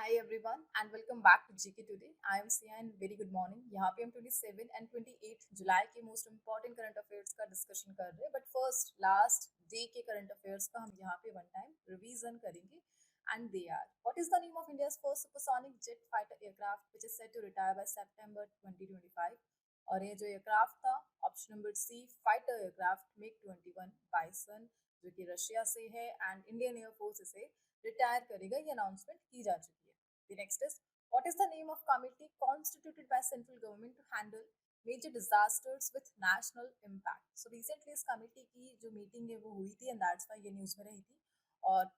Hi everyone and welcome back to GK Today. I am Sia and very good morning. यहाँ पे हम 27 and 28 जुलाई के most important current affairs का discussion कर रहे हैं बट फर्स्ट लास्ट डे के करंट अफेयर्स का हम यहाँ पे वन टाइम रिवीजन करेंगे and they are what is the name of India's first supersonic jet fighter aircraft which is set to retire by September 2025 और ये जो एयरक्राफ्ट था option number C fighter aircraft MiG 21 bison जो कि Russia से है and Indian air force इसे retire करेगा ये अनाउंसमेंट की जा चुकी है. The next is what is the name of committee constituted by central government to handle major disasters with national impact. So recently इस कमेटी की जो मीटिंग है वो हुई थी एंड दैट्स व्हाई ये न्यूज़ में रही थी और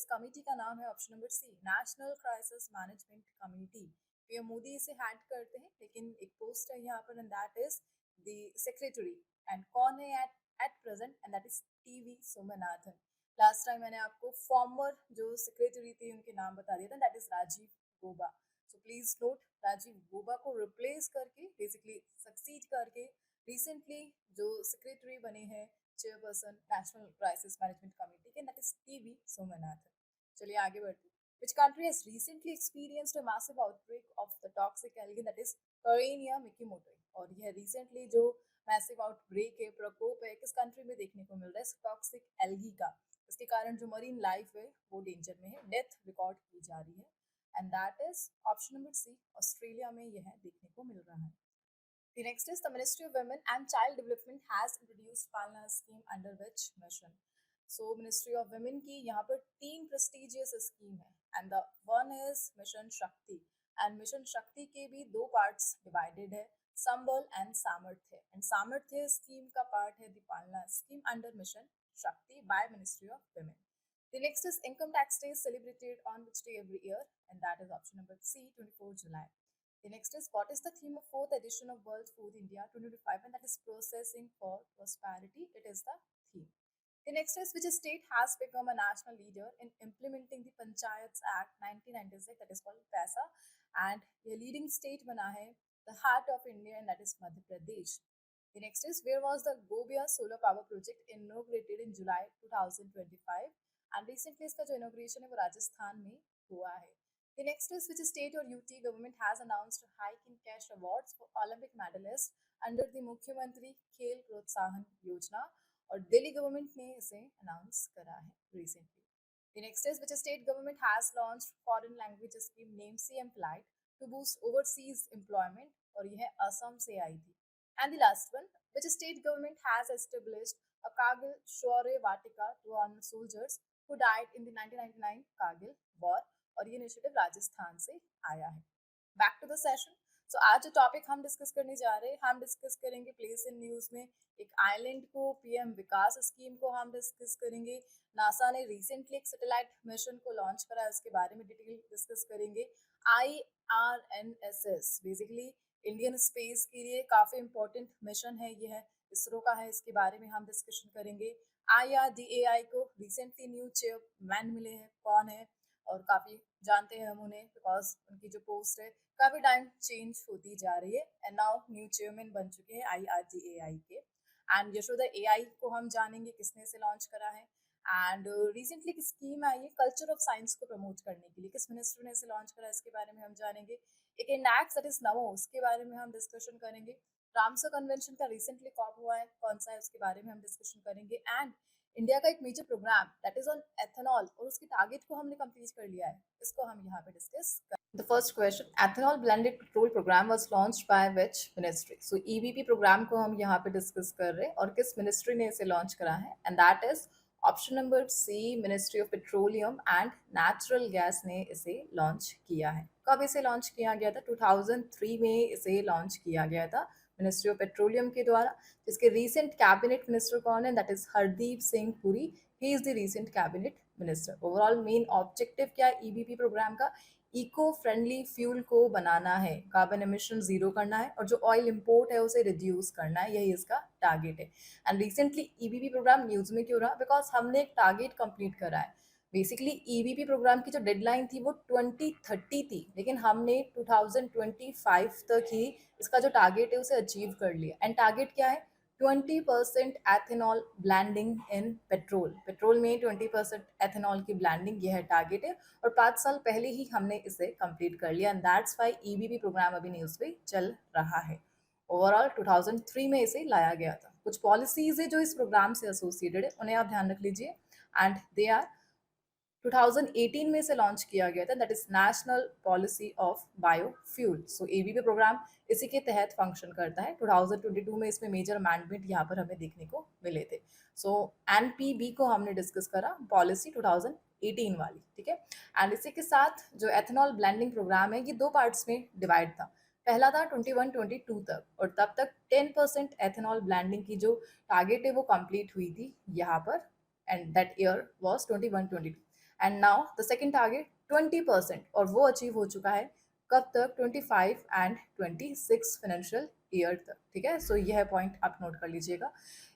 इस कमेटी का नाम है option number C national crisis management committee. PM Modi इसे हैंड करते हैं लेकिन एक पोस्ट है यहाँ पर and that is the secretary and कौन है at present and that is TV Somanathan. Last time मैंने आपको फॉर्मर जो सेक्रेटरी थे उनके नाम बता दिया था that is Rajiv Gauba. So please note Rajiv Gauba को रिप्लेस करके बेसिकली सक्सीड करके रिसेंटली जो सेक्रेटरी बने हैं chairperson national crisis management committee के दैट इज टीवी सोमनाथन. चलिए आगे बढ़ते हैं. Which country has recently experienced a massive outbreak of the toxic algae that is Karenia mikimoto. और यह रिसेंटली जो मैसिव आउटब्रेक है प्रकोप है किस कंट्री में देखने को मिल रहा है टॉक्सिक एल्गी का. इसके कारण जो मरीन लाइफ है वो डेंजर में है डेथ रिकॉर्ड की जा रही है and that is option number C Australia में यह देखने को मिल रहा है. The next is the Ministry of Women and Child Development has introduced Palna scheme under which mission. So Ministry of Women की यहाँ पर 3 prestigious स्कीम है and the one is Mission Shakti and Mission Shakti के भी 2 parts divided है संबल and सामर्थ्य and सामर्थ्य scheme का पार्ट है the Palna scheme under Mission Shakti by Ministry of Women. The next is income tax day celebrated on which day every year and that is option number C 24 July. The next is what is the theme of 4th edition of World Food India 2025 and that is processing for prosperity. It is the theme. The next is which state has become a national leader in implementing the Panchayats Act 1996 that is called PAISA and the leading state बना है the heart of India and that is Madhya Pradesh. The next is where was the Gobia solar power project inaugurated in July 2025 and recently इसका जो inauguration है वो राजस्थान में हुआ है. The next is which state or UT government has announced a hike in cash awards for Olympic medalists under the मुख्यमंत्री खेल प्रोत्साहन योजना और दिल्ली गवर्नमेंट ने इसे अनाउंस करा है recently. The next is which state government has launched foreign language scheme named CM Flight to boost overseas employment और यह असम से आई थी. And the last one, which state government has established a Kargil Shaurya Vatika to honor soldiers who died in the 1999 Kargil war और ये initiative Rajasthan से आया है. Back to the session. So आज जो टॉपिक हम डिस्कस करने जा रहे हैं हम डिस्कस करेंगे प्लेस इन न्यूज में एक आइलैंड को पीएम विकास स्कीम को हम डिस्कस करेंगे. नासा ने रिसेंटली एक सैटेलाइट मिशन को लॉन्च करा उसके बारे में डिटेल डिस्कस करेंगे. IRNSS बेसिकली इंडियन स्पेस के लिए काफ़ी इंपॉर्टेंट मिशन है यह इसरो का है इसके बारे में हम डिस्कशन करेंगे. IRDAI को रिसेंटली न्यू चेयरमैन मिले हैं कौन है और काफ़ी जानते हैं हम उन्हें बिकॉज उनकी जो पोस्ट है काफ़ी टाइम चेंज होती जा रही है एंड नाउ न्यू चेयरमैन बन चुके हैं IRDAI के. एंड यशोदा AI को हम जानेंगे किसने इसे लॉन्च करा है एंड रिसेंटली एक स्कीम आई है कल्चर ऑफ साइंस को प्रमोट करने के लिए किस मिनिस्टर ने इसे लॉन्च करा इसके बारे में हम जानेंगे. एक इंडेक्स दैट इज नमो उसके बारे में हम डिस्कशन करेंगे. रामसर कन्वेंशन का रिसेंटली कॉप हुआ है कौन सा है उसके बारे में हम डिस्कशन करेंगे. एंड इंडिया का एक major programme that is on ethanol और उसके टारगेट को हमने कंप्लीट कर लिया है इसको हम यहाँ पे डिस्कस करें. The first question, ethanol blended petrol program was launched by which ministry? So EBP program को हम यहाँ पे डिस्कस कर रहे हैं और किस मिनिस्ट्री ने इसे लॉन्च करा है and that is option number C ministry of petroleum and natural gas ने इसे लॉन्च किया है. कब इसे लॉन्च किया गया था 2003 में इसे लॉन्च किया गया था मिनिस्ट्री ऑफ पेट्रोलियम के द्वारा जिसके रीसेंट कैबिनेट मिनिस्टर कौन है that is Hardeep Singh Puri. He is the recent cabinet minister. Overall main objective क्या है EBP प्रोग्राम का इको फ्रेंडली फ्यूल को बनाना है कार्बन एमिशन जीरो करना है और जो ऑयल इंपोर्ट है उसे रिड्यूस करना है यही इसका टारगेट है. And recently EBP programme news में क्यों रहा बिकॉज हमने एक टारगेट कंप्लीट करा है. बेसिकली EBP प्रोग्राम की जो डेडलाइन थी वो 2030 थी लेकिन हमने 2025 तक ही इसका जो टारगेट है उसे अचीव कर लिया. एंड टारगेट क्या है 20% ethanol blending in petrol, petrol में 20% एथेनॉल की ब्लैंडिंग, यह है टारगेट है। और 5 साल पहले ही हमने इसे कंप्लीट कर लिया and that's why EBP programme अभी न्यूज़ पे चल रहा है। ओवरऑल 2003 में इसे लाया गया था। कुछ पॉलिसीज है जो इस प्रोग्राम से एसोसिएटेड है, उन्हें आप ध्यान रख लीजिए एंड दे आर 2018 में इसे लॉन्च किया गया था, that is national policy of biofuel. So ABP programme इसी के तहत फंक्शन करता है। 2022 में इसमें मेजर अमेंडमेंट यहाँ पर हमें देखने को मिले थे। सो एनपीबी को हमने डिस्कस करा, पॉलिसी 2018 वाली, ठीक है। एंड इसी के साथ जो एथेनॉल ब्लेंडिंग प्रोग्राम है, ये दो पार्ट्स में डिवाइड था। पहला था 21-22 तक, और तब तक 10% एथेनॉल ब्लेंडिंग की जो टारगेट है वो कंप्लीट हुई थी यहाँ पर, and that year was 21-22। And now the second target 20%, और वो अचीव हो चुका है कब तक, 25 एंड 26 फाइनेंशियल ईयर तक, ठीक है। सो यह पॉइंट आप नोट कर लीजिएगा।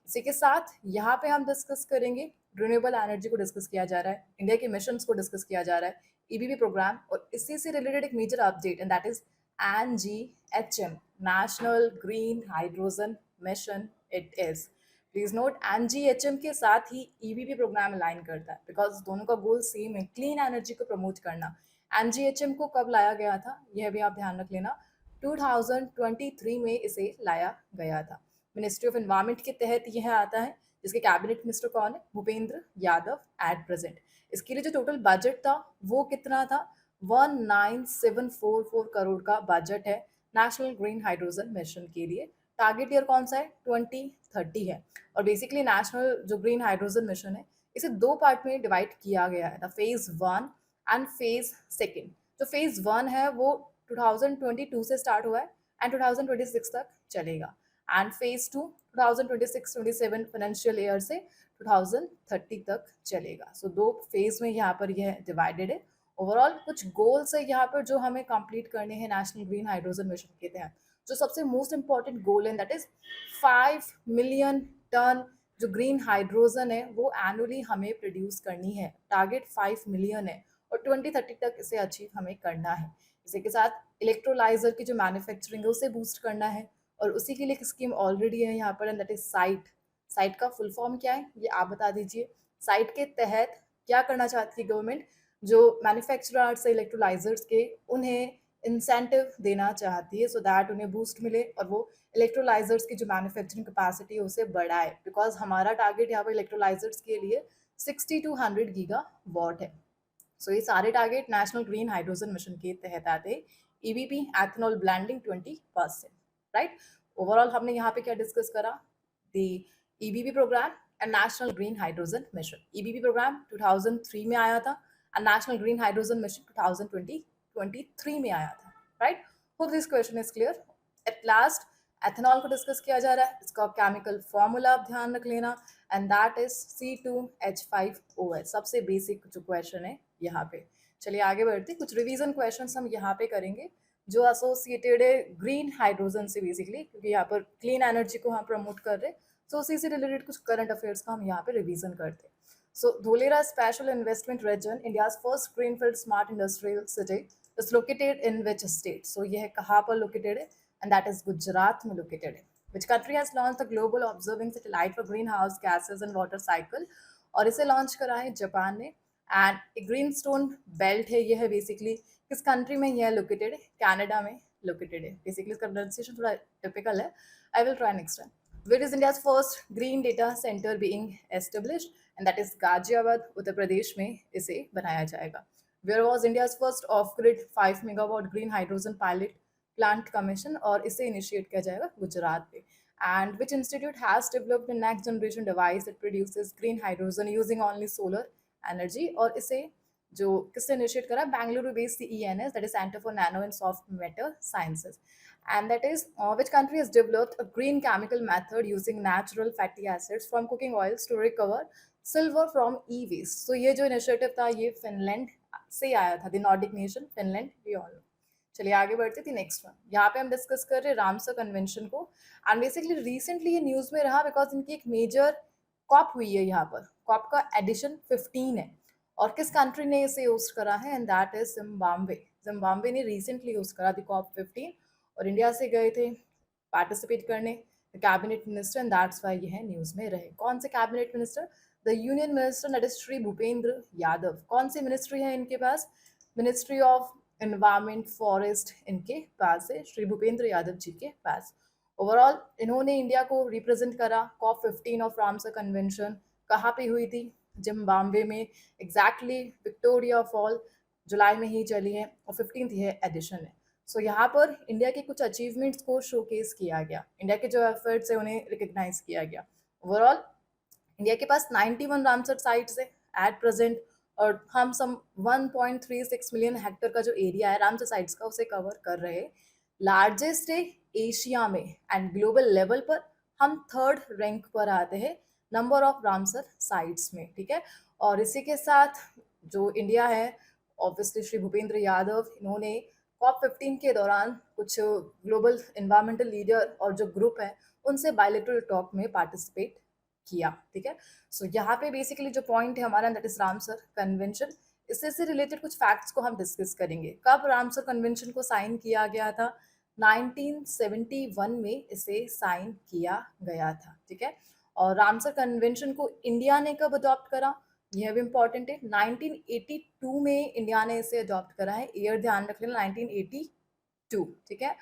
इसी के साथ यहाँ पे हम डिस्कस करेंगे रिन्यूएबल एनर्जी को डिस्कस किया जा रहा है, इंडिया के मिशन को डिस्कस किया जा रहा है, ईबीपी प्रोग्राम, और इसी से रिलेटेड एक major update and that is NGHM, national green hydrogen mission it is. Please note, NGHM के साथ ही ईबीपी प्रोग्राम अलाइन करता है बिकॉज दोनों का गोल सेम है, क्लीन एनर्जी को प्रमोट करना। एनजीएचएम को कब लाया गया था, यह भी आप ध्यान रख लेना, 2023 में इसे लाया गया था। मिनिस्ट्री ऑफ एनवायरमेंट के तहत यह आता है, जिसके कैबिनेट मिनिस्टर कौन है, भूपेंद्र यादव एट प्रेजेंट। इसके लिए जो टोटल बजट था वो कितना था, 19744 करोड़ का बजट है नेशनल ग्रीन हाइड्रोजन मिशन के लिए। टारगेट ईयर कौन सा है, 2030 है। और बेसिकली नेशनल जो ग्रीन हाइड्रोजन मिशन है, इसे दो पार्ट में डिवाइड किया गया है, फेज 1 एंड फेज 2। जो फेज 1 है वो 2022 से स्टार्ट हुआ है एंड 2026 तक चलेगा, एंड फेज 2 2026-27 फाइनेंशियल ईयर से 2030 तक चलेगा। सो दो फेज में यहाँ पर यह डिवाइडेड है। ओवरऑल कुछ गोल्स है यहाँ पर जो हमें कंप्लीट करने हैं नेशनल ग्रीन हाइड्रोजन मिशन के तहत। जो सबसे मोस्ट इंपॉर्टेंट गोल है दैट इज 5 मिलियन टन जो ग्रीन हाइड्रोजन है वो एनुअली हमें प्रोड्यूस करनी है। टारगेट 5 मिलियन है और 2030 तक इसे अचीव हमें करना है। इसी के साथ इलेक्ट्रोलाइजर की जो मैन्युफैक्चरिंग है उसे बूस्ट करना है, और उसी के लिए एक स्कीम ऑलरेडी है यहाँ पर and that is site. Site का फुल फॉर्म क्या है ये आप बता दीजिए। साइट के तहत क्या करना चाहती है गवर्नमेंट, जो मैन्युफैक्चरर्स है इलेक्ट्रोलाइजर्स के, उन्हें इंसेंटिव देना चाहती है सो दैट उन्हें बूस्ट मिले और वो इलेक्ट्रोलाइजर्स की जो मैन्युफैक्चरिंग कैपेसिटी है उसे बढ़ाए। बिकॉज हमारा टारगेट यहाँ पर इलेक्ट्रोलाइजर्स के लिए 60 to 100 गीगा वॉट है। सो ये सारे target national green hydrogen mission के तहत आते हैं। EBP ethanol blending 20%, right. Overall हमने यहाँ पे क्या डिस्कस करा, the EBP programme and national green hydrogen mission. EBP programme 2003 में आया था and national green hydrogen mission 2023 में आया था, right. Hope this question is clear. At last ethanol को डिस्कस किया जा रहा है, इसका केमिकल फॉर्मूला आप ध्यान रख लेना एंड दैट इज C2H5OH। सबसे बेसिक जो क्वेश्चन है यहाँ पे। चलिए आगे बढ़ते, कुछ रिवीजन क्वेश्चंस हम यहाँ पे करेंगे जो एसोसिएटेड है ग्रीन हाइड्रोजन से बेसिकली, क्योंकि यहाँ पर क्लीन एनर्जी को हम प्रमोट कर रहे हैं। सो उसी से रिलेटेड कुछ करंट अफेयर्स का हम यहाँ पे रिवीजन करते हैं। So Dholera special investment region, India's first greenfield smart industrial city, is located in which state. So यह कहाँ पर लोकेटेड है, एंड दैट इज गुजरात में लोकेटेड है। Which country has launched the global observing satellite for greenhouse gases and water cycle? और इसे launch करा है जापान ने। एंड ग्रीन स्टोन बेल्ट है, यह है बेसिकली किस कंट्री में यह लोकेटेड है, कनाडा में लोकेटेड है। बेसिकली इसका प्रोनाउंसिएशन थोड़ा टिपिकल है, I will try next time. Where is India's first green data center being established? And that is Ghaziabad, Uttar Pradesh में इसे बनाया जाएगा। Where was India's first off-grid 5 megawatt green hydrogen pilot plant commission, और इसे initiate किया जाएगा गुजरात पे। And which institute has developed next generation device that produces green hydrogen using only solar energy, और इसे जो किसने इनिशिएट करा, Bengaluru based CENS, that is centre for nano and soft matter sciences. And that is which country has developed a green chemical method using natural fatty acids from cooking oils to recover silver from e-waste? So ये जो initiative था ये Finland से आया था, the Nordic nation Finland, we all know. चलिए आगे बढ़ते थे नेक्स्ट वन। यहाँ पे हम डिस्कस कर रहे हैं रामसर कन्वेंशन को, एंड बेसिकली रिसेंटली ये न्यूज में रहा बिकॉज इनकी एक मेजर कॉप हुई है यहाँ पर। कॉप का एडिशन 15 है, और किस कंट्री ने इसे होस्ट करा है, and that is Zimbabwe. Zimbabwe ने रिसेंटली होस्ट करा थी कॉप 15, और इंडिया से गए थे पार्टिसिपेट करने। Cabinet minister and that's Y ये है न्यूज में रहे। कौन से cabinet minister? The union minister that is Shri Bhupendra Yadav. कौन सी मिनिस्ट्री है इनके पास? मिनिस्ट्री ऑफ एनवायरमेंट फॉरेस्ट इनके पास है, श्री भूपेंद्र यादव जी के पास। ओवरऑल इन्होंने इंडिया को रिप्रेजेंट करा। कॉप 15 ऑफ रामसर कन्वेंशन कहाँ पे हुई थी? जिम्बाब्वे में, एग्जैक्टली विक्टोरिया फॉल, जुलाई में ही चली है और 15th ये एडिशन है। सो यहाँ पर इंडिया के कुछ अचीवमेंट्स को शोकेस किया गया, इंडिया के जो एफर्ट्स है उन्हें रिकग्नाइज किया गया। ओवरऑल इंडिया के पास 91 रामसर साइट्स है एट प्रेजेंट, और हम सम 1.36 मिलियन हेक्टर का जो एरिया है रामसर साइट्स का उसे कवर कर रहे हैं। लार्जेस्ट है एशिया में एंड ग्लोबल लेवल पर हम थर्ड रैंक पर आते हैं नंबर ऑफ रामसर साइट्स में, ठीक है। और इसी के साथ जो इंडिया है, ऑब्वियसली श्री भूपेंद्र यादव, इन्होंने कॉप 15 के दौरान कुछ ग्लोबल एनवायरमेंटल लीडर और जो ग्रुप है उनसे बायलैटरल टॉक में पार्टिसिपेट किया, ठीक है। सो यहाँ पे बेसिकली जो पॉइंट है हमारा दैट इज रामसर कन्वेंशन। इससे से रिलेटेड कुछ फैक्ट्स को हम डिस्कस करेंगे। कब रामसर कन्वेंशन को साइन किया गया था? 1971 में इसे साइन किया गया था, ठीक है। और रामसर कन्वेंशन को इंडिया ने कब अडॉप्ट करा? यह भी इंपॉर्टेंट है। 1982 में इंडिया ने इसे अडॉप्ट करा है, ईयर ध्यान रख लेना 1982, ठीक है।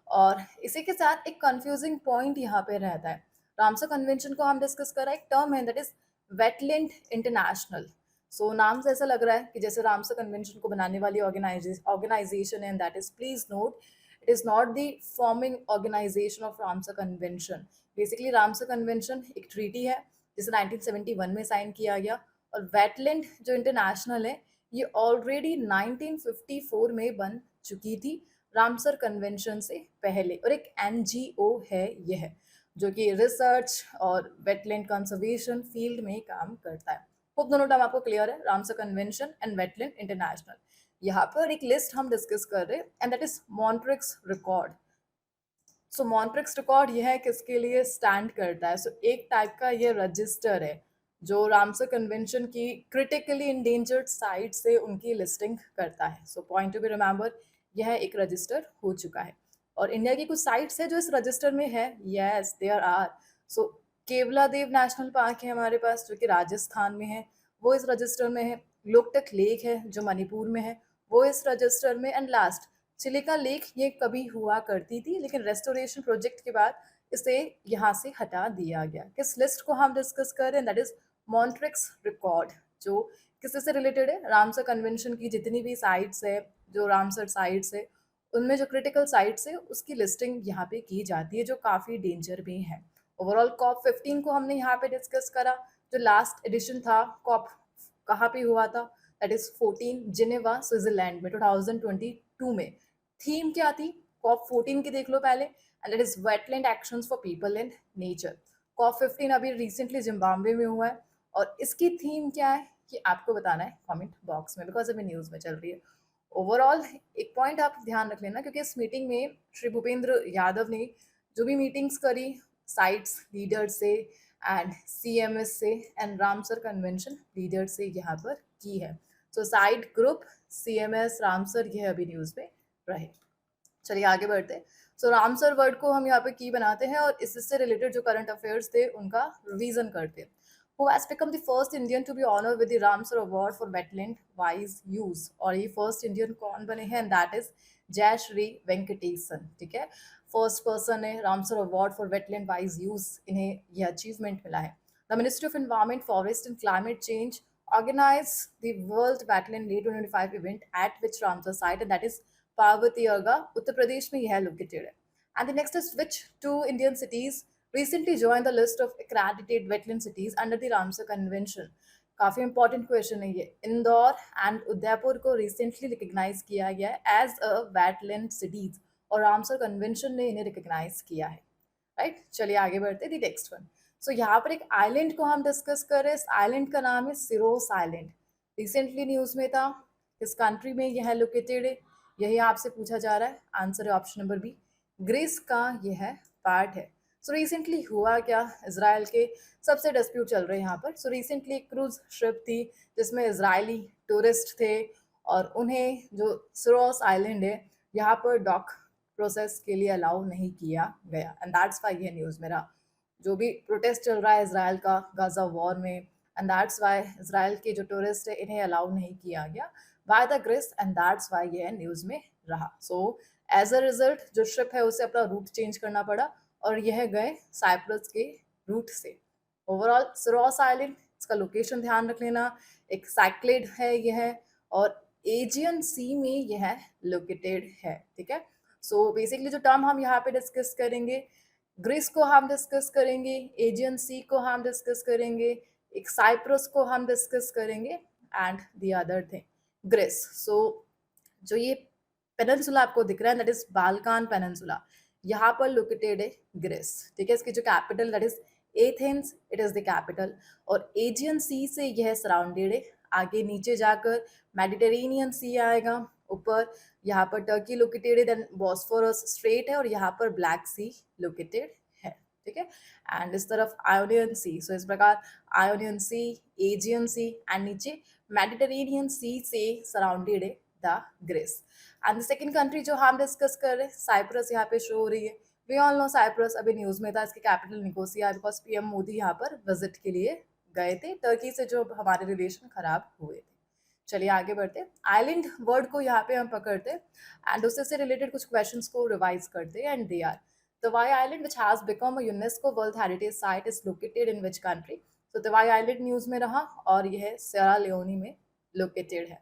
और इसी के साथ एक कंफ्यूजिंग पॉइंट यहाँ पे रहता है। रामसर कन्वेंशन को हम डिस्कस कर रहे हैं, एक टर्म है दैट इज वेटलैंड इंटरनेशनल। सो नाम से ऐसा लग रहा है कि जैसे रामसर कन्वेंशन को बनाने वाली ऑर्गेनाइजेशन है, that is, please note, it is not the forming organisation of Ramsar convention. Basically Ramsar convention एक ट्रीटी है जिसे 1971 में साइन किया गया, और वेटलैंड जो इंटरनेशनल है ये ऑलरेडी 1954 में बन चुकी थी रामसर कन्वेंशन से पहले, और एक एनजीओ है यह जो कि रिसर्च और वेटलैंड कंजर्वेशन फील्ड में काम करता है। होप दोनों टर्म आपको क्लियर है, Ramsar convention and wetland international. यहाँ पर एक लिस्ट हम डिस्कस कर रहे हैं and that is Montreux record. So Montreux record यह है किसके लिए स्टैंड करता है? सो एक टाइप का ये रजिस्टर है जो रामसर कन्वेंशन की क्रिटिकली इंडेंजर्ड साइट से उनकी लिस्टिंग करता है। So point to be remember, यह एक रजिस्टर हो चुका है। और इंडिया की कुछ साइट्स है जो इस रजिस्टर में है, yes there are. So Keoladeo national park है हमारे पास जो कि राजस्थान में है, वो इस रजिस्टर में है। लोकटक लेक है जो मणिपुर में है, वो इस रजिस्टर में। एंड लास्ट चिलिका लेक, ये कभी हुआ करती थी लेकिन रेस्टोरेशन प्रोजेक्ट के बाद इसे यहाँ से हटा दिया गया। किस लिस्ट को हम डिस्कस कर रहे हैं? दैट इज मॉन्ट्रिक्स रिकॉर्ड, जो किससे से रिलेटेड है? रामसर कन्वेंशन की जितनी भी साइट्स है, जो रामसर साइट्स है उनमें जो क्रिटिकल साइट्स है उसकी लिस्टिंग यहाँ पे की जाती है, जो काफ़ी डेंजर भी है। ओवरऑल कॉप 15 को हमने यहाँ पे डिस्कस करा। जो लास्ट एडिशन था कॉप, कहाँ पे हुआ था? दैट इज 14 जिनेवा स्विट्जरलैंड में 2022 में। थीम क्या थी कॉप 14 की? देख लो पहले, and that is wetland actions for people and nature. COP 15 अभी रिसेंटली जिम्बाब्वे में हुआ है, और इसकी थीम क्या है कि आपको बताना है कमेंट बॉक्स में, बिकॉज अभी न्यूज़ में चल रही है। ओवरऑल एक पॉइंट आप ध्यान रख लेना, क्योंकि इस मीटिंग में श्री भूपेंद्र यादव ने जो भी मीटिंग्स करी साइट्स लीडर से एंड सीएमएस से एंड रामसर कन्वेंशन लीडर से यहाँ पर की है। So site group, CMS, Ramsar, यह अभी न्यूज़ में रहे। चलिए आगे बढ़ते हैं। सो रामसर वर्ड को हम यहाँ पे की बनाते हैं और इससे रिलेटेड जो करंट अफेयर्स थे उनका रिवीजन करते हैं। Who has become the first Indian to be honored with the Ramsar Award for Wetland Wise Use? और ये फर्स्ट इंडियन कौन बने हैं? एंड दैट इज जय श्री वेंकटेशन, ठीक है। फर्स्ट पर्सन है Ramsar award for wetland wise use, इन्हें ये अचीवमेंट मिला है। The ministry of environment, forest and climate change organized the World Wetland Day 2025 event at which Ramsar site, and that is Parvati Arga, Uttar Pradesh में यह located है। And the next is which two Indian cities recently joined the list of accredited wetland cities under the Ramsar Convention? काफी important question है ये। Indore and Udaipur को recently recognise किया गया है एज अ वेटलैंड सिटीज, और रामसर कन्वेंशन ने इन्हें रिकग्नाइज किया है, राइट। चलिए आगे बढ़ते हैं। दी नेक्स्ट वन। सो यहाँ पर एक आइलैंड को हम डिस्कस कर रहे हैं। इस आइलैंड का नाम है सिरोस आइलैंड। रिसेंटली न्यूज में था। किस कंट्री में यह लोकेटेड है? यही आपसे पूछा जा रहा है। आंसर है ऑप्शन नंबर बी, ग्रीस का यह पार्ट है। सो रिसेंटली हुआ क्या? इजराइल के सबसे डिस्प्यूट चल रहे हैं यहाँ पर। सो रिसेंटली एक क्रूज शिप थी जिसमें इजरायली टूरिस्ट थे, और उन्हें जो सिरोस आइलैंड है यहाँ पर डॉक प्रोसेस के लिए अलाउ नहीं किया गया, एंड दैट्स वाई ये न्यूज़ में रहा। जो भी प्रोटेस्ट चल रहा है इसराइल का गाजा वॉर में, एंड दैट्स वाई इसराइल के जो टूरिस्ट है इन्हें अलाउ नहीं किया गया by the grace, and that's Y ये न्यूज़ में रहा। सो एज अ रिजल्ट जो शिप है उसे अपना रूट चेंज करना पड़ा और यह गए साइप्रस के रूट से। ओवरऑल सिरोस आइलैंड, इसका लोकेशन ध्यान रख लेना, एक साइक्लेड है यह और एजियन सी में यह लोकेटेड है, ठीक है। सो बेसिकली जो टर्म हम यहाँ पे डिस्कस करेंगे, ग्रीस को हम डिस्कस करेंगे, एजियन सी को हम डिस्कस करेंगे, एक साइप्रस को हम डिस्कस करेंगे and the other thing Greece. So जो ये पेनिनसुला आपको दिख रहा है दैट इज बाल्कान पेनिनसुला, यहाँ पर लोकेटेड है ग्रीस, ठीक है। इसकी जो capital that is Athens, it is the capital, और एजियन सी से यह सराउंडेड है। आगे नीचे जाकर मेडिटेरेनियन सी आएगा, ऊपर यहाँ पर टर्की लोकेटेड है, देन बॉस्फोरस स्ट्रेट है और यहाँ पर ब्लैक सी लोकेटेड है, ठीक है। एंड इस तरफ आयोनियन सी, सो इस प्रकार Ionian sea, Aegean sea and नीचे मेडिटेरेनियन सी से सराउंडेड है the Greece. And the second country जो हम डिस्कस कर रहे हैं साइप्रस, यहाँ पे शो हो रही है। वी ऑल नो साइप्रस अभी न्यूज में था, इसकी capital Nicosia, because PM Modi यहाँ पर विजिट के लिए गए थे टर्की से जो हमारे रिलेशन खराब हुए थे। चलिए आगे बढ़ते, आइलैंड वर्ड को यहाँ पे हम पकड़ते एंड उससे से रिलेटेड कुछ क्वेश्चंस को रिवाइज करते and they are Tiwai island which has become a UNESCO world heritage site is located in which country. तो तवाई आइलैंड न्यूज में रहा और यह सियरा लियोनी में लोकेटेड है।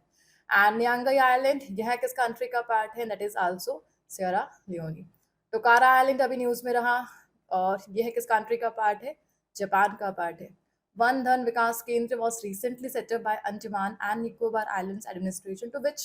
एंड न्यांगाई आइलैंड, यह किस कंट्री का पार्ट है, that is also Sierra Leone. Tokara island अभी न्यूज में रहा और यह किस कंट्री का पार्ट है, जापान का पार्ट है। वन धन विकास केंद्र was recently set up by Andaman and Nicobar Islands administration to which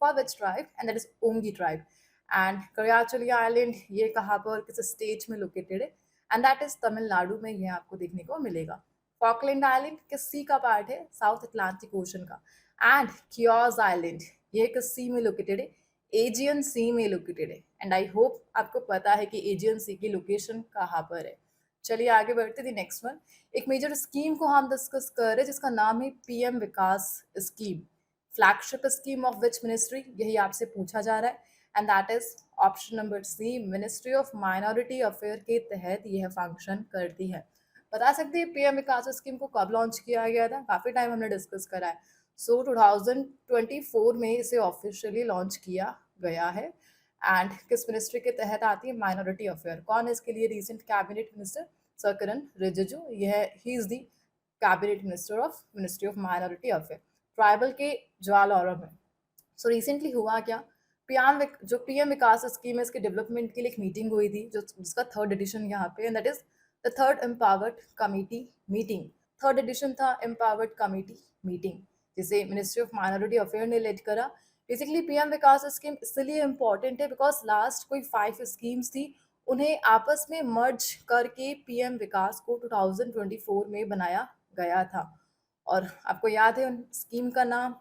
for which tribe, and that is Ongi tribe. And Karyachali Island ये कहाँ पर किस स्टेट में लोकेटेड है, एंड दैट इज तमिलनाडु में, ये आपको देखने को मिलेगा। फॉकलैंड आइलैंड किस सी का पार्ट है, साउथ अटलांटिक ओशन का। एंड कियोज आइलैंड ये किस सी में लोकेटेड है, एजियन सी में लोकेटेड है। एंड आई होप आपको पता है कि एजियन सी की लोकेशन कहाँ पर है। चलिए आगे बढ़ते थे नेक्स्ट वन, एक मेजर स्कीम को हम डिस्कस कर रहे हैं जिसका नाम है PM Vikas scheme, flagship scheme of which ministry, यही आपसे पूछा जा रहा है, and that is option number C, ministry of minority affair के तहत यह फंक्शन करती है। बता सकते हैं पीएम विकास स्कीम को कब लॉन्च किया गया था, काफी टाइम हमने डिस्कस करा है। सो 2024 में इसे ऑफिशियली लॉन्च किया गया है एंड किस मिनिस्ट्री के तहत आती है, माइनॉरिटी अफेयर। कौन है इसके लिए रिसेंट कैबिनेट मिनिस्टर, सर किरण रिजिजू, यह he is the cabinet minister of ministry of minority affair, tribal के ज्वालाौरम में। सो रिसेंटली हुआ क्या, जो पीएम विकास स्कीम है इसके डेवलपमेंट के लिए एक मीटिंग हुई थी जो जिसका थर्ड एडिशन यहाँ पे, and that is the third empowered committee meeting. Third edition था एम्पावर्ड कमिटी मीटिंग जिसे मिनिस्ट्री ऑफ माइनॉरिटी अफेयर ने लेड करा। बेसिकली पीएम विकास स्कीम इसलिए इम्पॉर्टेंट है बिकॉज लास्ट कोई 5 स्कीम्स थी, उन्हें आपस में मर्ज करके पीएम विकास को 2024 में बनाया गया था। और आपको याद है उन स्कीम का नाम,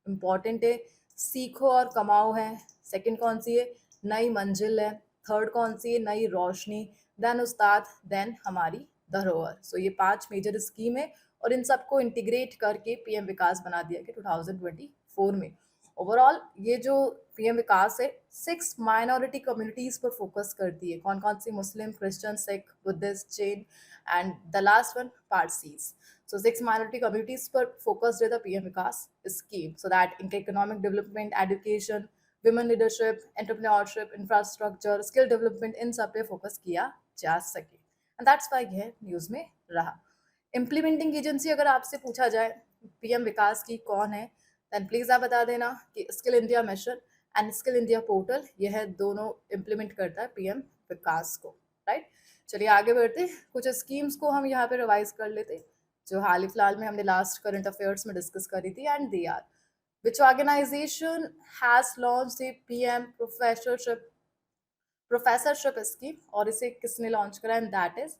इम्पॉर्टेंट है, सीखो और कमाओ है। सेकंड कौन सी है, नई मंजिल है। थर्ड कौन सी है, नई रोशनी। देन उस्ताद, देन हमारी धरोहर। सो ये 5 मेजर स्कीम है और इन सबको इंटीग्रेट करके पीएम विकास बना दिया गया 2024 में। ओवरऑल ये जो पीएम विकास है 6 माइनॉरिटी कम्युनिटीज पर फोकस करती है। कौन कौन सी, Muslim, Christian, Sikh, Buddhist, Jain and the last one Parsis. So 6 minority communities पर फोकस्ड है the PM Vikas scheme, so that इनके economic development, education, women leadership, entrepreneurship, infrastructure, skill development, इन सब पे फोकस किया जा सके, एंड दैट्स व्हाई यह न्यूज में रहा। इम्प्लीमेंटिंग एजेंसी अगर आपसे पूछा जाए पीएम विकास की कौन है, देन प्लीज आप बता देना कि skill India mission and skill India portal, यह दोनों इम्प्लीमेंट करता है पीएम विकास को, राइट। चलिए आगे बढ़ते, कुछ स्कीम्स को हम यहाँ पे रिवाइज कर लेते जो हाल ही फिलहाल में हमने लास्ट करंट अफेयर्स में डिस्कस करी थी, and they are which organization has launched the PM professorship scheme, और इसे किसने लॉन्च करा, and that is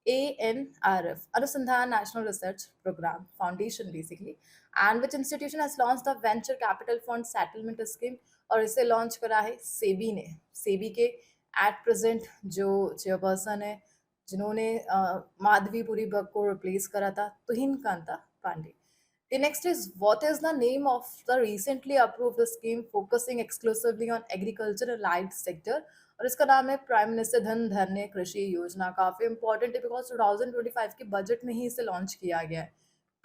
ANRF, Anusandhan national research programme foundation basically, and which institution has launch the venture capital fund settlement scheme, और इसे launch करा है सेबी ने। सेबी के एट प्रेजेंट जो चेयरपर्सन है, जिन्होंने माधवी पुरी बग को रिप्लेस करा था, तुहिन Kanta Pandey. The next is, what is the name of the recently approved scheme focusing exclusively on agriculture and allied sector? और इसका नाम है प्राइम मिनिस्टर धन धान्य कृषि योजना। काफी इंपॉर्टेंट है बिकॉज 2025 के बजट में ही इसे लॉन्च किया गया है।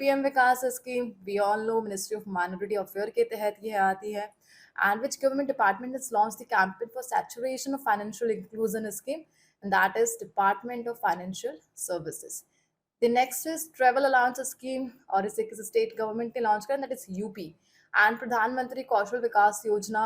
PM Vikas scheme we all know ministry of minority affair के तहत यह आती है। And which government department is launch the campaign for saturation of financial inclusion scheme, and that is department of financial services. The next is travel allowance scheme, और इसे किसी state government ने launch करा, that is UP. And Pradhan Mantri Kaushal Vikas Yojana,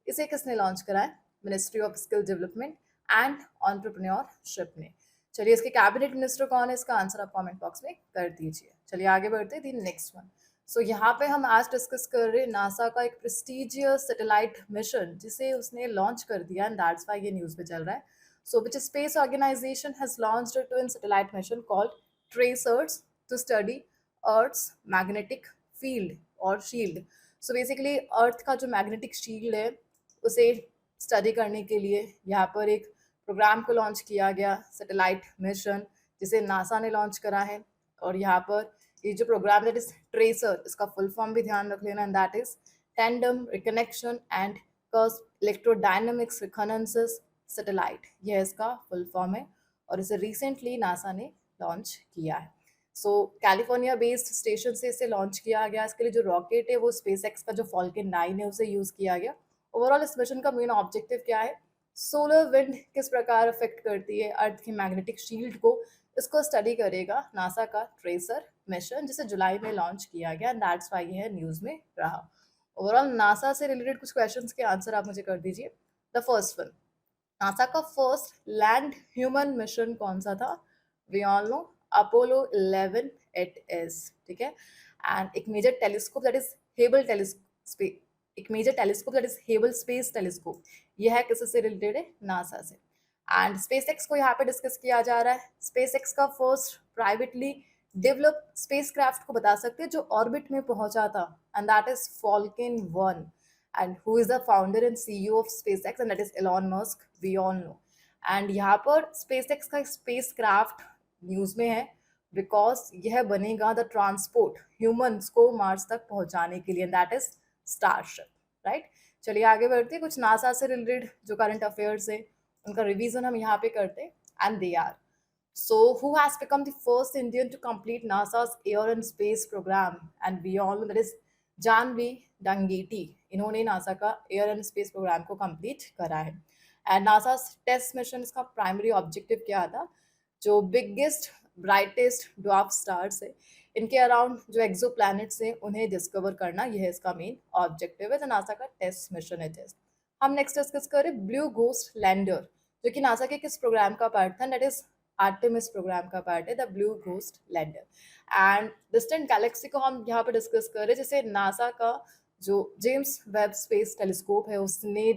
इसे किसने launch करा है? Ministry of skill development and entrepreneurship ने। चलिए इसके कैबिनेट मिनिस्टर कौन है, इसका आंसर आप कमेंट बॉक्स में कर दीजिए। चलिए आगे बढ़ते हैं नेक्स्ट वन। सो यहाँ पे हम आज डिस्कस कर रहे हैं नासा का एक प्रेस्टिजियस सैटेलाइट मिशन जिसे उसने लॉन्च कर दिया, एंड दैट्स व्हाई ये न्यूज़ में चल रहा है। So which space organisation has launched a twin satellite mission called tracers to study Earth's magnetic field और shield। So basically Earth का जो मैग्नेटिक शील्ड है उसे स्टडी करने के लिए यहाँ पर एक प्रोग्राम को लॉन्च किया गया, सैटेलाइट मिशन जिसे नासा ने लॉन्च करा है। और यहाँ पर ये जो प्रोग्राम दैट इज ट्रेसर, इसका फुल फॉर्म भी ध्यान रख लेना, and that is tandem reconnection and electrodynamics reconnaissance satellite, यह इसका फुल फॉर्म है और इसे रिसेंटली नासा ने लॉन्च किया है। सो कैलिफोर्निया बेस्ड स्टेशन से इसे लॉन्च किया गया। इसके लिए जो रॉकेट है वो स्पेस एक्स का जो फॉल्कन 9 है उसे यूज किया गया। ओवरऑल इस मिशन का मेन ऑब्जेक्टिव क्या है? सोलर विंड किस प्रकार अफेक्ट करती है अर्थ की मैग्नेटिक शील्ड को, इसको स्टडी करेगा नासा का ट्रेसर मिशन जिसे जुलाई में लॉन्च किया गया, एंड दैट्स व्हाई ये न्यूज में रहा। ओवरऑल नासा से रिलेटेड कुछ क्वेश्चंस के आंसर आप मुझे कर दीजिए। द फर्स्ट वन, नासा का फर्स्ट लैंड ह्यूमन मिशन कौन सा था? We all know Apollo 11 it is, ठीक है। एंड एक major telescope that is Hubble telescope, एक major telescope that is Hubble space telescope, यह है किससे रिलेटेड है? नासा से। एंड स्पेस एक्स को यहाँ पे डिस्कस किया जा रहा है। स्पेस एक्स का first privately develop space craft को बता सकते हैं जो ऑर्बिट में पहुंचा था, and that is Falcon 1। and who is the founder and CEO of SpaceX, and that is Elon Musk, we all know। and यहाँ पर SpaceX का स्पेस क्राफ्ट न्यूज में है बिकॉज यह बनेगा द ट्रांसपोर्ट ह्यूमंस को मार्स तक पहुंचाने के लिए, and that is starship, right. चलिए आगे बढ़ते हैं। कुछ नासा से रिलेटेड जो करंट अफेयर्स है उनका रिवीजन हम यहाँ पे करते हैं, and they are, so who has become the first Indian to complete NASA's Air and Space program? And we all know that is Jahnavi Dangeti. इन्होंने नासा का एयर एंड स्पेस प्रोग्राम को कंप्लीट करा है। एंड नासा टेस्ट मिशन इसका primary objective क्या था? जो biggest brightest dwarf stars है इनके अराउंड जो एक्सो प्लैनेट्स हैं उन्हें डिस्कवर करना, यह इसका मेन ऑब्जेक्टिव है। तो नासा का टेस्ट मिशन है टेस्ट। हम नेक्स्ट डिस्कस करें ब्लू घोस्ट लैंडर, जो कि नासा के किस प्रोग्राम का पार्ट था? दैट इज आर्टेमिस प्रोग्राम का पार्ट है the blue ghost lander. And distant Galaxy को हम यहाँ पे डिस्कस कर रहे हैं, जैसे नासा का जो जेम्स वेब स्पेस टेलीस्कोप है उसने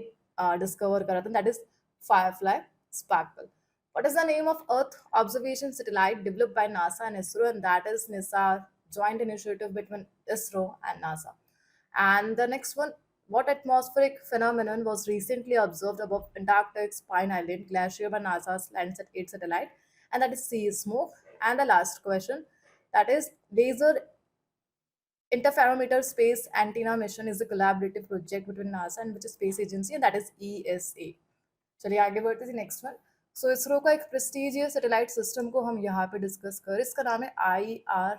डिस्कवर करा था, that is Firefly sparkle. What is the name of Earth observation satellite developed by NASA and ISRO? And that is NISAR, joint initiative between ISRO and NASA. And the next one, what atmospheric phenomenon was recently observed above Antarctic's Pine Island Glacier by NASA's Landsat 8 satellite? And that is sea smoke. And the last question, that is laser interferometer space antenna mission is a collaborative project between NASA and which space agency? And that is ESA. चलिए आगे बढ़ते हैं next one. सो इसरो का एक prestigious satellite system को हम यहाँ पे डिस्कस कर, इसका नाम है IRNSS,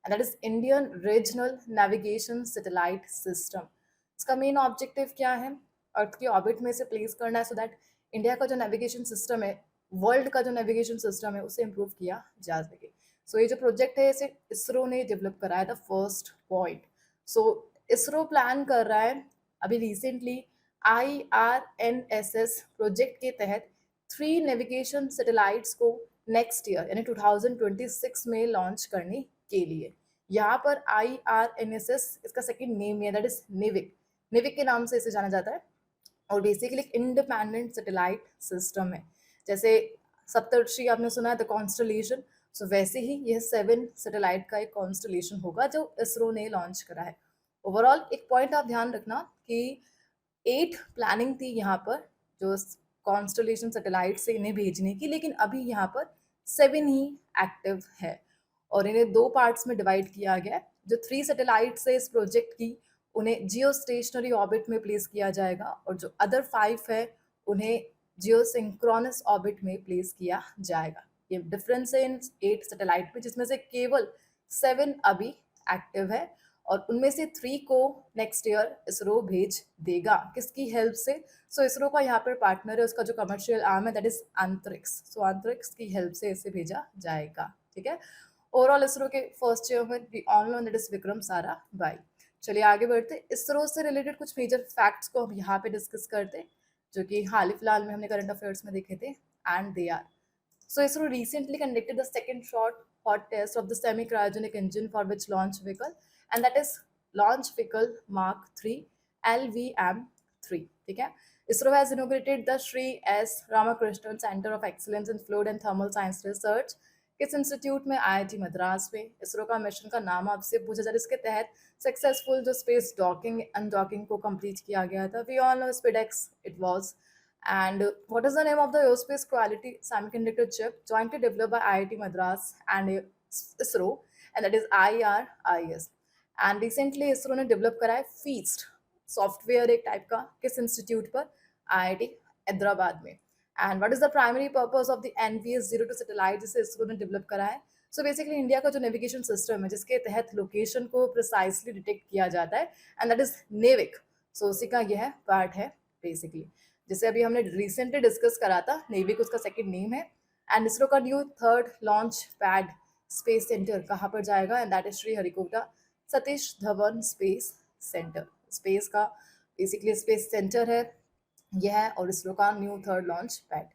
and that is Indian regional navigation satellite system. इसका मेन ऑब्जेक्टिव क्या है? अर्थ की ऑर्बिट में से प्लेस करना है सो दैट इंडिया का जो नेविगेशन सिस्टम है, वर्ल्ड का जो नेविगेशन सिस्टम है उसे इम्प्रूव किया जा सके। सो ये जो प्रोजेक्ट है इसे इसरो ने डेवलप करा है, the first point. So ISRO plan कर रहा है अभी रिसेंटली IRNSS प्रोजेक्ट के तहत 3 नेविगेशन सैटेलाइट्स को नेक्स्ट ईयर यानी 2026 में लॉन्च करने के लिए। यहाँ पर IRNSS इसका सेकंड नेम है, दैट इज निविक। निविक के नाम से इसे जाना जाता है और बेसिकली एक इंडिपेंडेंट सैटेलाइट सिस्टम है। जैसे सप्तर्षि आपने सुना है द कॉन्स्टलेशन, सो वैसे ही यह 7 सैटेलाइट का एक कॉन्स्टलेशन होगा जो इसरो ने लॉन्च करा है। ओवरऑल एक पॉइंट आप ध्यान रखना कि 8 प्लानिंग थी यहाँ पर जो कॉन्स्टलेशन सैटेलाइट से इन्हें भेजने की, लेकिन अभी यहाँ पर 7 ही एक्टिव है। और इन्हें 2 पार्ट्स में डिवाइड किया गया है। जो 3 सैटेलाइट्स है इस प्रोजेक्ट की, उन्हें जियो स्टेशनरी ऑर्बिट में प्लेस किया जाएगा और जो अदर 5 है उन्हें जियो सिंक्रोनस ऑर्बिट में प्लेस किया जाएगा। ये डिफरेंस है इन 8 सैटेलाइट में, जिसमें से केवल 7 अभी एक्टिव है और उनमें से 3 को नेक्स्ट ईयर इसरो भेज देगा। किसकी हेल्प से? सो इसरो का यहाँ पर पार्टनर है, उसका जो कमर्शियल आर्म है दैट इज अंतरिक्ष। सो अंतरिक्ष की हेल्प से इसे भेजा जाएगा। ठीक है। ओवरऑल इसरो के first chairman we all know that is Vikram Sarabhai. चलिए आगे बढ़ते। इसरो से रिलेटेड कुछ मेजर फैक्ट्स को हम यहाँ पे डिस्कस करते, जो कि हाल ही फिलहाल में हमने करंट अफेयर्स में देखे थे, and they are: so ISRO recently conducted the second short hot test of the semi-cryogenic engine for which launch vehicle, and that is launch vehicle Mark 3 LVM-3. ठीक है। ISRO has inaugurated the Sri S. Ramakrishnan Center of Excellence in Fluid and Thermal Science Research. किस institute में? IIT Madras में। इसरो का mission का नाम आपसे पूछा जाए, इसके तहत सक्सेसफुल जो स्पेस डॉकिंग अनडॉकिंग को कंप्लीट किया गया था, we all know SpaceX it was. And what is the name of the aerospace quality semiconductor chip jointly developed by IIT Madras and ISRO, and that is IRIS. And recently ISRO ने develop करा है feast software एक type का, किस institute पर? IIT Hyderabad में। And what is the primary purpose of the NVS-02 satellite जिसे इसरो ने डेवलप करा है? सो बेसिकली इंडिया का जो नेविगेशन सिस्टम है जिसके तहत लोकेशन को प्रिसाइसली डिटेक्ट किया जाता है, एंड दैट इज नेविक। सो उसी का यह पार्ट है बेसिकली, जिसे अभी हमने रिसेंटली डिस्कस करा था। नेविक उसका सेकंड नेम है। एंड इसरो का new third launch pad space centre कहाँ पर जाएगा? And that is Sriharikota Satish Dhawan space centre. Space का बेसिकली स्पेस सेंटर है यह, और इसरो का न्यू थर्ड लॉन्च पैड।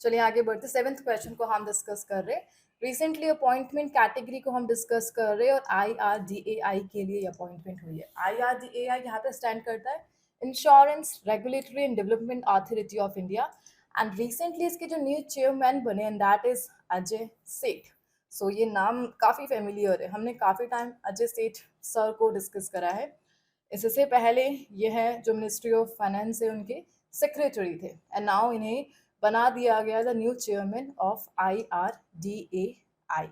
चलिए आगे बढ़ते। 7th क्वेश्चन को हम डिस्कस कर रहे हैं। रिसेंटली अपॉइंटमेंट कैटेगरी को हम डिस्कस कर रहे हैं, और IRDAI के लिए अपॉइंटमेंट हुई है। IRDAI यहाँ पे स्टैंड करता है insurance regulatory and development authority of India, and recently इसके जो न्यू चेयरमैन बने एंड दैट इज अजय सेठ। सो ये नाम काफ़ी फेमिलियर है, हमने काफ़ी टाइम अजय सेठ सर को डिस्कस करा है। इससे पहले यह जो मिनिस्ट्री ऑफ फाइनेंस है उनके सेक्रेटरी थे, एंड नाउ इन्हें बना दिया गया the new chairman of IRDAI।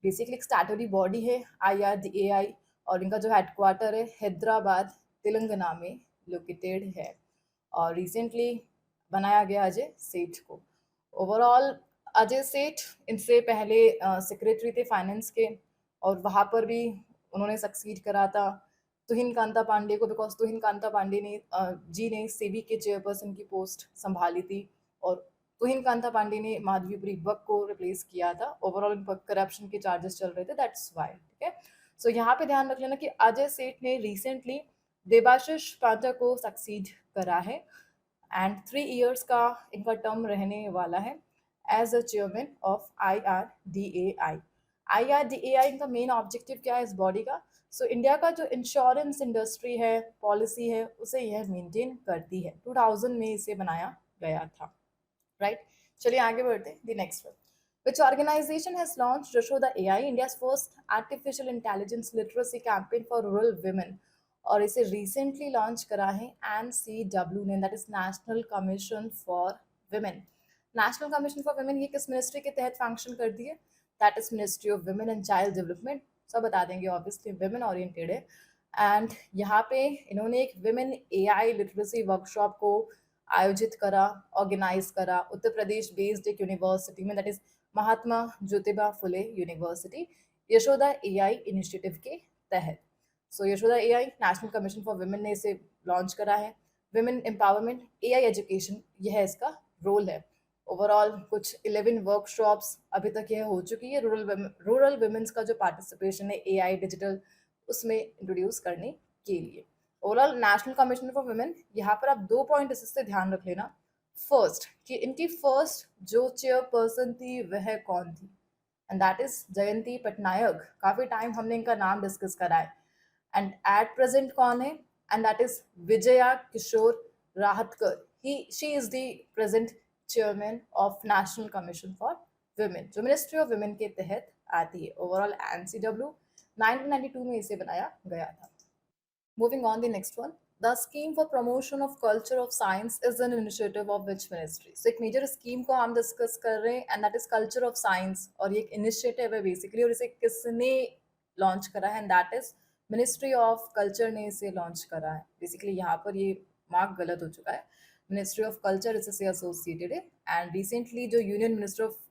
Basically एक स्टैट्यूटरी बॉडी है IRDAI, और इनका जो हेडक्वार्टर है हैदराबाद तेलंगाना में लोकेटेड है, और रिसेंटली बनाया गया अजय सेठ को। ओवरऑल अजय सेठ इनसे पहले सेक्रेटरी थे फाइनेंस के, और वहाँ पर भी उन्होंने सक्सीड करा था तुहिन कांता पांडे को, बिकॉज तुहिन कांता पांडे ने जी ने सेबी के चेयरपर्सन की पोस्ट संभाली थी, और तुहिन कांता पांडे ने माधवीपुरी बक को रिप्लेस किया था। ओवरऑल इन पर करप्शन के चार्जेस चल रहे थे, दैट्स वाई। ठीक है। सो यहाँ पे ध्यान रख लेना कि अजय सेठ ने रिसेंटली देबाशिष पांडे को सक्सीड करा है, एंड 3 इयर्स का इनका टर्म रहने वाला है as a chairman of IRDAI। IRDAI इनका मेन ऑब्जेक्टिव क्या है इस बॉडी का? सो इंडिया का जो इंश्योरेंस इंडस्ट्री है, पॉलिसी है, उसे यह मेंटेन करती है। 2000 में इसे बनाया गया था, राइट। चलिए आगे बढ़ते हैं। The next one, which organization has launched Yashoda AI, India's first artificial intelligence literacy campaign for rural women? और इसे रिसेंटली लॉन्च करा है NCW ने, that is national commission for women. National commission for women ये किस ministry के तहत function करती है? That is ministry of women and child development. सब बता देंगे, ऑब्वियसली विमेन ओरिएंटेड है। एंड यहाँ पे इन्होंने एक विमेन AI लिटरेसी वर्कशॉप को आयोजित करा, ऑर्गेनाइज करा उत्तर प्रदेश बेस्ड एक यूनिवर्सिटी में, that is Mahatma Jyotiba Phule university, Yashoda AI initiative के तहत। So Yashoda AI national commission for women ने इसे लॉन्च करा है। विमेन एम्पावरमेंट, AI एजुकेशन, यह इसका रोल है। ओवरऑल कुछ 11 वर्कशॉप्स अभी तक यह हो चुकी है रूरल वुमेन्स का जो पार्टिसिपेशन है AI डिजिटल उसमें इंट्रोड्यूस करने के लिए। Overall national commission for women, यहाँ पर आप 2 पॉइंट इससे ध्यान रख लेना। फर्स्ट कि इनकी फर्स्ट जो चेयरपर्सन थी वह कौन थी, एंड दैट इज जयंती पटनायक। काफी टाइम हमने इनका नाम डिस्कस करा है, एंड एट प्रेजेंट कौन है? And that is Vijaya Kishore Rahatkar. She is the present chairman of national commission for women, जो मिनिस्ट्री ऑफ वुमेन के तहत आती है। ओवरऑल NCW 1992 में इसे बनाया गया था। Moving on, the next one, The scheme for promotion of culture of science is an initiative of which ministry? So एक major scheme को हम discuss कर रहे हैं and that is culture of science और ये एक initiative है basically और इसे किसने launch करा है and that is Ministry of Culture ने इसे launch करा है. Basically यहाँ पर ये mark गलत हो चुका है. Ministry of Culture इससे associated है and recently जो Union Minister of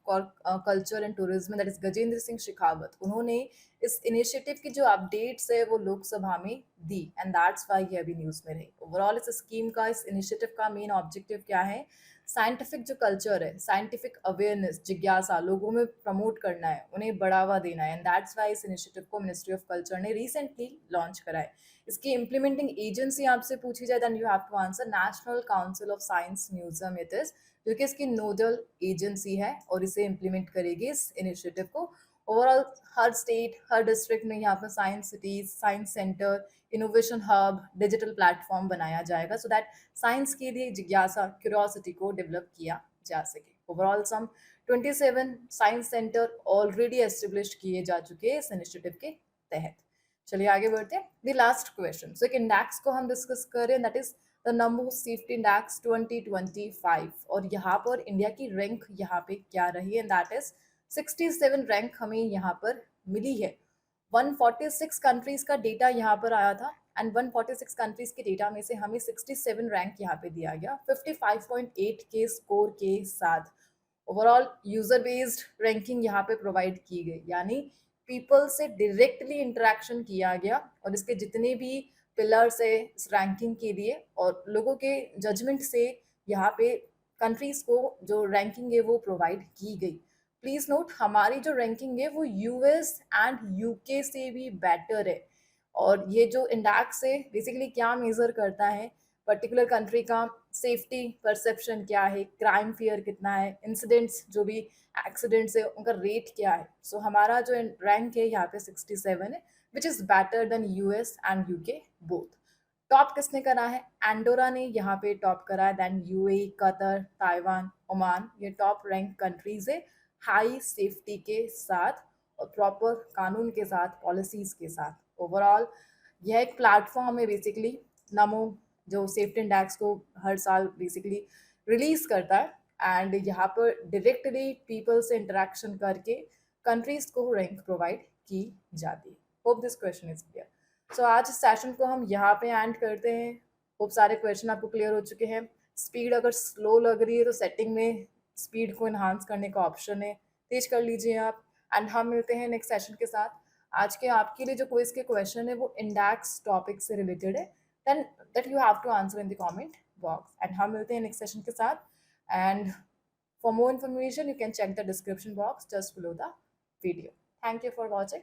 Culture and Tourism that is Gajendra Singh Shekhawat उन्होंने इस इनिशिएटिव की जो अपडेट्स है वो लोकसभा में दी एंड दैट्स व्हाई ये अभी न्यूज में रही. ओवरऑल इस स्कीम का इस इनिशिएटिव का मेन ऑब्जेक्टिव क्या है? साइंटिफिक जो कल्चर है, साइंटिफिक अवेयरनेस, जिज्ञासा लोगों में प्रमोट करना है, उन्हें बढ़ावा देना है एंड दैट्स व्हाई इस इनिशिएटिव को मिनिस्ट्री ऑफ कल्चर ने रिसेंटली लॉन्च करा है. इसकी इम्प्लीमेंटिंग एजेंसी आपसे पूछी जाए then you have to answer national council of science museum it is, जो कि इसकी नोडल एजेंसी है और इसे इम्प्लीमेंट करेगी इस इनिशिएटिव को. ओवरऑल हर स्टेट हर डिस्ट्रिक्ट में यहाँ पर science cities, science centre, innovation hub, digital platform बनाया जाएगा सो दैट साइंस के लिए जिज्ञासा, क्यूरियोसिटी को डेवलप किया जा सके. ओवरऑल सम 27 साइंस सेंटर ऑलरेडी एस्टेब्लिश किए जा चुके हैं इस इनिशिएटिव के तहत. चलिए आगे बढ़ते हैं. द लास्ट क्वेश्चन, सो एक इंडेक्स को हम डिस्कस कर रहे हैं that is the number safety index 2025 और यहाँ पर इंडिया की रैंक यहाँ पे क्या रही है? दैट इज 67 रैंक हमें यहाँ पर मिली है. 146 कंट्रीज का डेटा यहाँ पर आया था एंड 146 कंट्रीज के डेटा में से हमें 67 रैंक यहाँ पे दिया गया 55.8 के स्कोर के साथ. ओवरऑल यूजर बेस्ड रैंकिंग यहाँ पे प्रोवाइड की गई, यानी पीपल से डायरेक्टली इंटरेक्शन किया गया और इसके जितने भी पिलर्स है इस रैंकिंग के लिए और लोगों के जजमेंट से यहाँ पे कंट्रीज को जो रैंकिंग है वो प्रोवाइड की गई. प्लीज नोट हमारी जो रैंकिंग है वो यूएस एंड यूके से भी बेटर है और ये जो इंडेक्स है बेसिकली क्या मेजर करता है? पर्टिकुलर कंट्री का सेफ्टी परसेप्शन क्या है, क्राइम फियर कितना है, इंसिडेंट्स जो भी एक्सीडेंट्स है उनका रेट क्या है. सो हमारा जो रैंक है यहाँ पे 67 है which is better than US and UK both. Top किसने करा है? एंडोरा ने यहाँ पे टॉप करा है. Then UAE, Qatar, Taiwan, Oman, ये टॉप रैंक कंट्रीज है हाई सेफ्टी के साथ और प्रॉपर कानून के साथ, पॉलिसीज के साथ. ओवरऑल यह एक प्लेटफॉर्म है बेसिकली नमो जो सेफ्टी इंडेक्स को हर साल बेसिकली रिलीज करता है एंड यहाँ पर डायरेक्टली पीपल से इंटरेक्शन करके कंट्रीज को रैंक प्रोवाइड की जाती है. Hope this question is clear. So आज इस सेशन को हम यहाँ पे एंड करते हैं. होप सारे क्वेश्चन आपको क्लियर हो चुके हैं. स्पीड अगर स्लो लग रही है तो सेटिंग में स्पीड को इन्हांस करने का ऑप्शन है, तेज कर लीजिए आप. एंड हम मिलते हैं नेक्स्ट सेशन के साथ. आज के आपके लिए जो क्विज के क्वेश्चन है वो इंडेक्स टॉपिक से रिलेटेड है, then that you have to answer in the comment box. And हम मिलते हैं नेक्स्ट सेशन के साथ. And for more information you can check the description box just below the video. Thank you for watching.